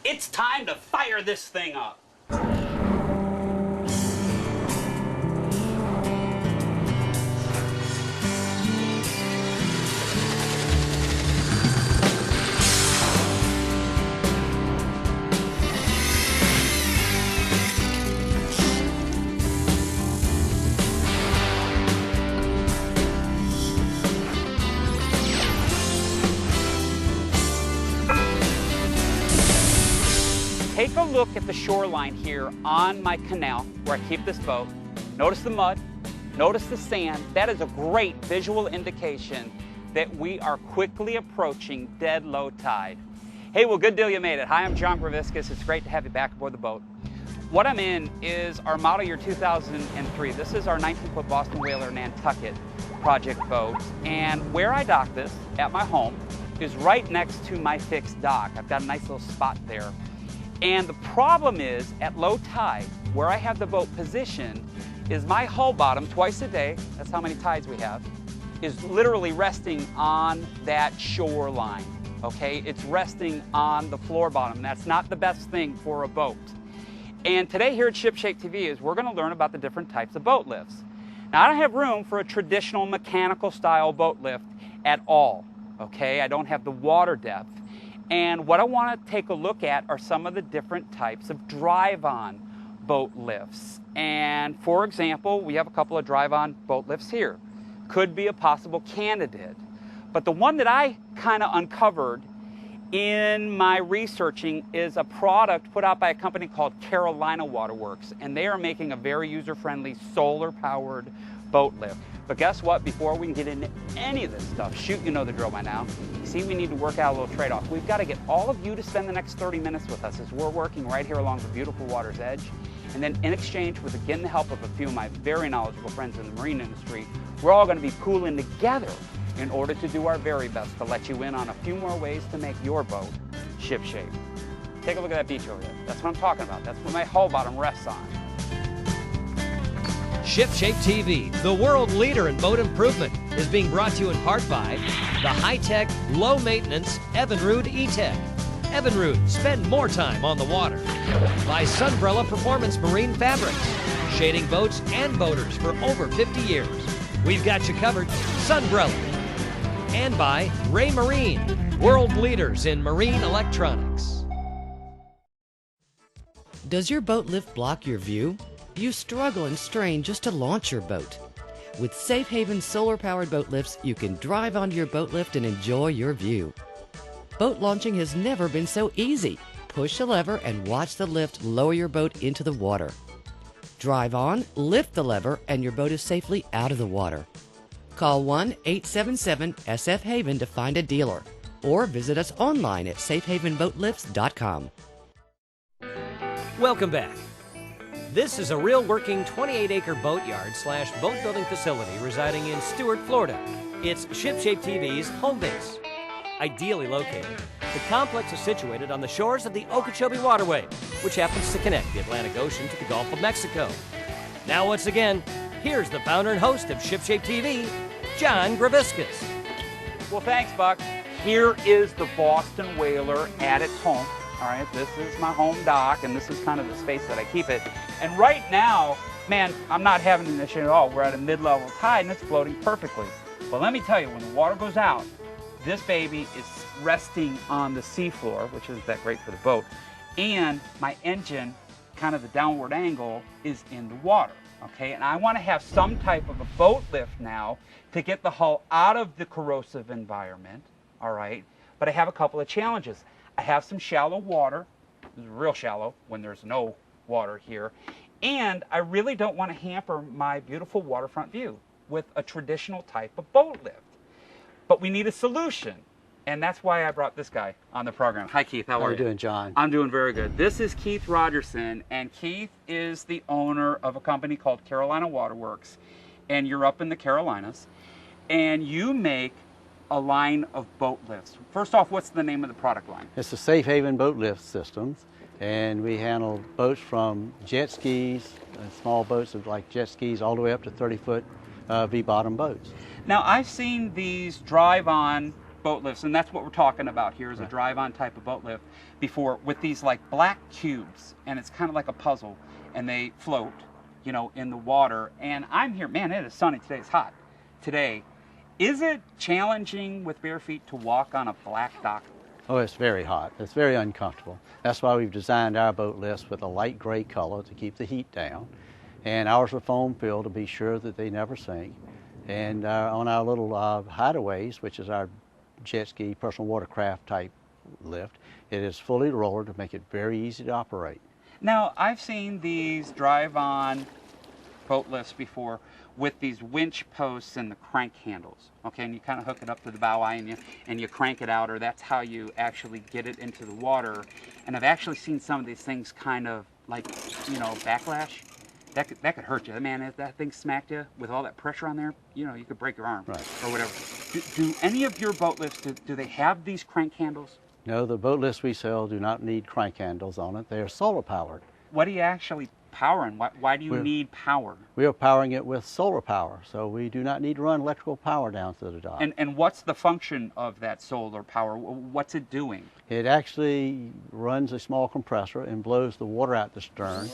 It's time to fire this thing up. Take a look at the shoreline here on my canal where I keep this boat. Notice the mud, notice the sand. That is a great visual indication that we are quickly approaching dead low tide. Hey, well, good deal you made it. Hi, I'm John Graviscus. It's great to have you back aboard the boat. What I'm in is our model year 2003. This is our 19-foot Boston Whaler Nantucket project boat. And where I dock this at my home is right next to my fixed dock. I've got a nice little spot there. And the problem is, at low tide, where I have the boat positioned, is my hull bottom twice a day, that's how many tides we have, is literally resting on that shoreline, okay? It's resting on the floor bottom. That's not the best thing for a boat. And today here at ShipShape TV is we're gonna learn about the different types of boat lifts. Now, I don't have room for a traditional mechanical style boat lift at all, okay? I don't have the water depth. And what I want to take a look at are some of the different types of drive-on boat lifts. And for example, we have a couple of drive-on boat lifts here. Could be a possible candidate. But the one that I kind of uncovered in my researching is a product put out by a company called Carolina Waterworks. And they are making a very user-friendly solar-powered boat lift. But guess what? Before we can get into any of this stuff, shoot, you know the drill by now. You see, we need to work out a little trade-off. We've got to get all of you to spend the next 30 minutes with us as we're working right here along the beautiful water's edge. And then in exchange, with again the help of a few of my very knowledgeable friends in the marine industry, we're all going to be pooling together in order to do our very best to let you in on a few more ways to make your boat ship-shape. Take a look at that beach over there. That's what I'm talking about. That's what my hull bottom rests on. ShipShape TV, the world leader in boat improvement, is being brought to you in part by the high-tech, low-maintenance Evinrude E-Tech. Evinrude, spend more time on the water. By Sunbrella Performance Marine Fabrics, shading boats and boaters for over 50 years. We've got you covered, Sunbrella. And by Raymarine, world leaders in marine electronics. Does your boat lift block your view? You struggle and strain just to launch your boat. With Safe Haven solar-powered boat lifts, you can drive onto your boat lift and enjoy your view. Boat launching has never been so easy. Push a lever and watch the lift lower your boat into the water. Drive on, lift the lever, and your boat is safely out of the water. Call 1-877-SF-HAVEN to find a dealer, or visit us online at safehavenboatlifts.com. Welcome back. This is a real working 28-acre boatyard / boat building facility residing in Stuart, Florida. It's ShipShape TV's home base. Ideally located, the complex is situated on the shores of the Okeechobee Waterway, which happens to connect the Atlantic Ocean to the Gulf of Mexico. Now, once again, here's the founder and host of ShipShape TV, John Graviscus. Well, thanks, Buck. Here is the Boston Whaler at its home. All right, this is my home dock, and this is kind of the space that I keep it. And right now, man, I'm not having an issue at all. We're at a mid-level tide, and it's floating perfectly. But let me tell you, when the water goes out, this baby is resting on the seafloor, which isn't that great for the boat, and my engine, kind of the downward angle, is in the water, okay? And I want to have some type of a boat lift now to get the hull out of the corrosive environment, all right? But I have a couple of challenges. I have some shallow water, this is real shallow when there's no water here, and I really don't want to hamper my beautiful waterfront view with a traditional type of boat lift. But we need a solution, and that's why I brought this guy on the program. Hi, Keith. How are you? How are you doing, John? I'm doing very good. This is Keith Rogerson, and Keith is the owner of a company called Carolina Waterworks, and you're up in the Carolinas, and you make a line of boat lifts. First off, what's the name of the product line? It's the Safe Haven Boat Lift Systems, and we handle boats from jet skis, small boats like jet skis, all the way up to 30-foot V-bottom boats. Now, I've seen these drive-on boat lifts, and that's what we're talking about here is a drive-on type of boat lift. before with these like black cubes, and it's kind of like a puzzle, and they float, you know, in the water. And I'm here, man, it is sunny today, it's hot today. Is it challenging with bare feet to walk on a black dock? Oh, it's very hot. It's very uncomfortable. That's why we've designed our boat lifts with a light gray color to keep the heat down. And ours are foam filled to be sure that they never sink. And on our little hideaways, which is our jet ski personal watercraft type lift, it is fully rolled to make it very easy to operate. Now, I've seen these drive-on boat lifts before with these winch posts and the crank handles, okay, and you kind of hook it up to the bow eye and you crank it out, or that's how you actually get it into the water. And I've actually seen some of these things kind of like, you know, backlash. That could hurt you. Man, if that thing smacked you with all that pressure on there, you know, you could break your arm, right, or whatever. Do any of your boat lifts, do they have these crank handles? No, the boat lifts we sell do not need crank handles on it. They are solar powered. What are you actually powering? Why do you need power? We are powering it with solar power, so we do not need to run electrical power down to the dock. And what's the function of that solar power? What's it doing? It actually runs a small compressor and blows the water out the stern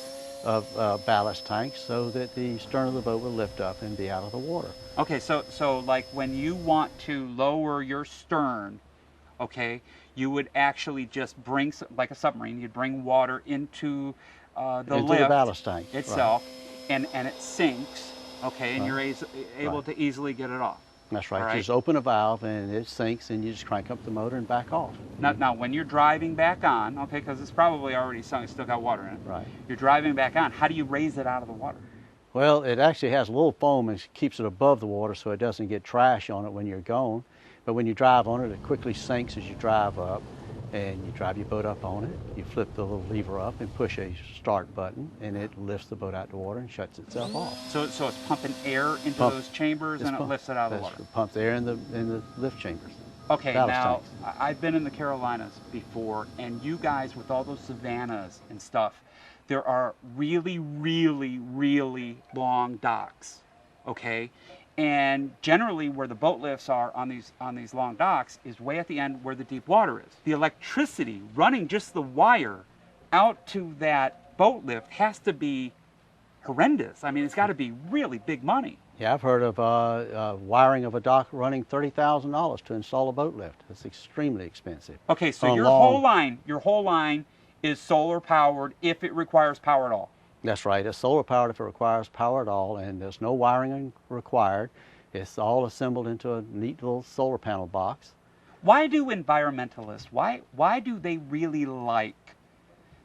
of ballast tanks so that the stern of the boat will lift up and be out of the water. Okay, so like when you want to lower your stern, okay, you would actually just bring, like a submarine, you'd bring water into the lift the ballast tank itself, right, and it sinks, okay, and you're able to easily get it off. That's right. Right. Just open a valve and it sinks, and you just crank up the motor and back off. Now when you're driving back on, okay, because it's probably already sunk, it's still got water in it. Right. You're driving back on. How do you raise it out of the water? Well, it actually has a little foam and keeps it above the water so it doesn't get trash on it when you're gone. But when you drive on it, it quickly sinks as you drive up, and you drive your boat up on it. You flip the little lever up and push a start button, and it lifts the boat out of the water and shuts itself off. So it's pumping air into those chambers, and it lifts it out of the water. It pumps air in the lift chambers. Okay, Ballast now tanks. I've been in the Carolinas before, and you guys with all those savannas and stuff, there are really, really, really long docks, okay? And generally where the boat lifts are on these long docks is way at the end where the deep water is. The electricity running just the wire out to that boat lift has to be horrendous. I mean, it's got to be really big money. Yeah, I've heard of wiring of a dock running $30,000 to install a boat lift. It's extremely expensive. Okay, so your whole line is solar powered if it requires power at all. That's right. It's solar powered if it requires power at all, and there's no wiring required. It's all assembled into a neat little solar panel box. Why do environmentalists, why do they really like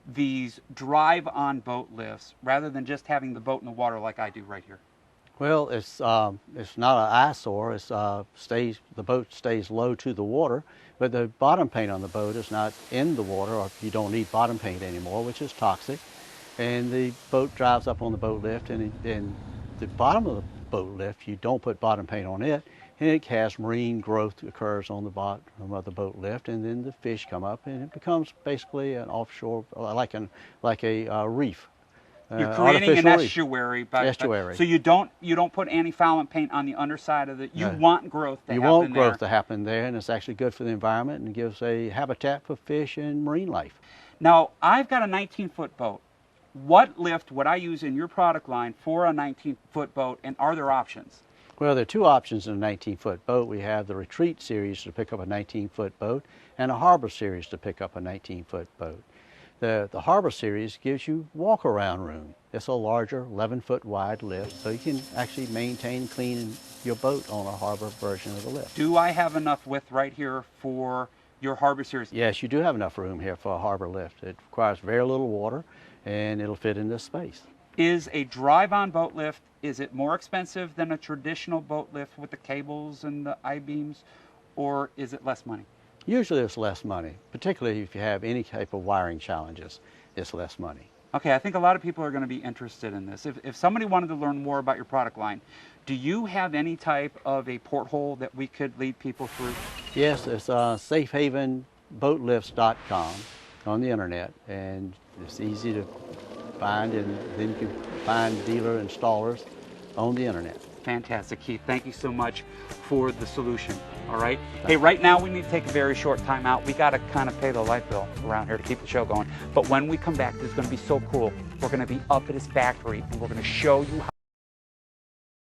these drive-on boat lifts rather than just having the boat in the water like I do right here? Well, it's not an eyesore. The boat stays low to the water, but the bottom paint on the boat is not in the water, or you don't need bottom paint anymore, which is toxic. And the boat drives up on the boat lift, and the bottom of the boat lift, you don't put bottom paint on it, and it has marine growth that occurs on the bottom of the boat lift, and then the fish come up, and it becomes basically an offshore, like a reef. You're creating an estuary, estuary. So you don't put anti-foulant paint on the underside of it. You want growth to happen there. You want growth to happen there, and it's actually good for the environment and gives a habitat for fish and marine life. Now, I've got a 19-foot boat. What lift would I use in your product line for a 19-foot boat, and are there options? Well, there are two options in a 19-foot boat. We have the Retreat series to pick up a 19-foot boat, and a Harbor series to pick up a 19-foot boat. The Harbor series gives you walk-around room. It's a larger 11-foot wide lift, so you can actually maintain and clean your boat on a Harbor version of the lift. Do I have enough width right here for your Harbor series? Yes, you do have enough room here for a Harbor lift. It requires very little water, and it'll fit in this space. Is a drive-on boat lift, is it more expensive than a traditional boat lift with the cables and the I-beams, or is it less money? Usually it's less money, particularly if you have any type of wiring challenges, it's less money. Okay, I think a lot of people are going to be interested in this. If somebody wanted to learn more about your product line, do you have any type of a porthole that we could lead people through? Yes, it's safehavenboatlifts.com on the internet, and it's easy to find, and then you can find dealer installers on the internet. Fantastic, Keith. Thank you so much for the solution. All right. Hey, right now we need to take a very short time out. We got to kind of pay the light bill around here to keep the show going. But when we come back, this is going to be so cool. We're going to be up at his factory, and we're going to show you how